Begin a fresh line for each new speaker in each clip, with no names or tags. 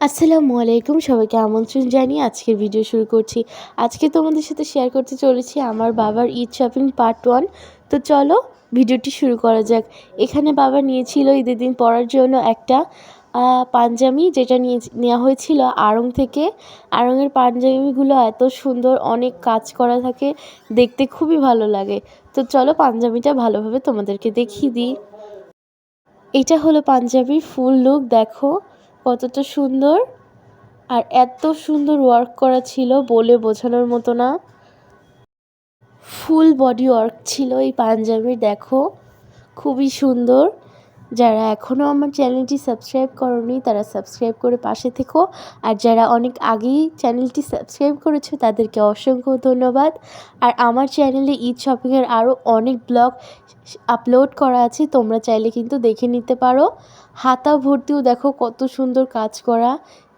আসসালামু আলাইকুম, সবাইকে আমন্ত্রণ জানিয়ে আজকের ভিডিও শুরু করছি। আজকে তোমাদের সাথে শেয়ার করতে চলেছি আমার বাবার ঈদ শপিং পার্ট 1। তো চলো ভিডিওটি শুরু করা যাক। এখানে বাবা নিয়েছিল ঈদের দিন পরার জন্য একটা পাঞ্জাবি, যেটা নেওয়া হয়েছিল আড়ং থেকে। আড়ংয়ের পাঞ্জাবিগুলো এত সুন্দর, অনেক কাজ করা থাকে, দেখতে খুবই ভালো লাগে। তো চলো পাঞ্জাবিটা ভালোভাবে তোমাদেরকে দেখিয়ে দিই। এটা হলো পাঞ্জাবির ফুল লুক, দেখো কতটা সুন্দর। আর এত সুন্দর ওয়ার্ক করা ছিল, বলে বোঝানোর মতো না। ফুল বডি ওয়ার্ক ছিল এই পাঞ্জাবির, দেখো খুবই সুন্দর। যারা এখনও আমার চ্যানেলটি সাবস্ক্রাইব করনি তারা সাবস্ক্রাইব করে পাশে থেকো, আর যারা অনেক আগেই চ্যানেলটি সাবস্ক্রাইব করেছো তাদেরকে অসংখ্য ধন্যবাদ। আর আমার চ্যানেলে ঈদ শপিংয়ের আরও অনেক ব্লগ আপলোড করা আছে, তোমরা চাইলে কিন্তু দেখে নিতে পারো। হাতা ভর্তিও দেখো কত সুন্দর কাজ করা,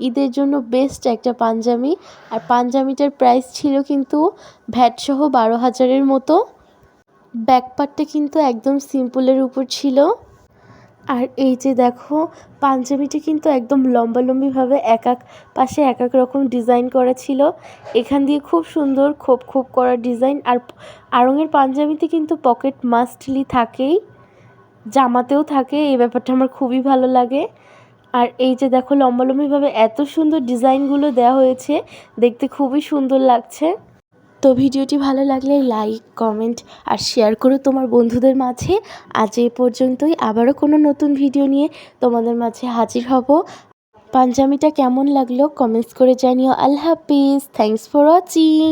ঈদের জন্য বেস্ট একটা পাঞ্জাবি। আর পাঞ্জাবিটার প্রাইস ছিল কিন্তু ভ্যাটসহ 12,000-এর মতো। ব্যাকপার্টটা কিন্তু একদম সিম্পলের উপর ছিল। আর এই যে দেখো পাঞ্জাবিটা কিন্তু একদম লম্বালম্বিভাবে এক এক পাশে এক এক রকম ডিজাইন করা ছিল। এখান দিয়ে খুব সুন্দর খোপ খোপ করা ডিজাইন। আর আড়ংয়ের পাঞ্জাবিতে কিন্তু পকেট মাস্টলি থাকেই, জামাতেও থাকে, এই ব্যাপারটা আমার খুবই ভালো লাগে। আর এই যে দেখো লম্বালম্বিভাবে এত সুন্দর ডিজাইনগুলো দেওয়া হয়েছে, দেখতে খুবই সুন্দর লাগছে। তো ভিডিওটি ভালো লাগলে লাইক, কমেন্ট আর শেয়ার করো তোমার বন্ধুদের মাঝে। আজ এই পর্যন্তই, আবারও কোনো নতুন ভিডিও নিয়ে তোমাদের মাঝে হাজির হব। পাঞ্জাবিটা কেমন লাগলো কমেন্টস করে জানিও। আল্লাহ হাফিজ, থ্যাংকস ফর ওয়াচিং।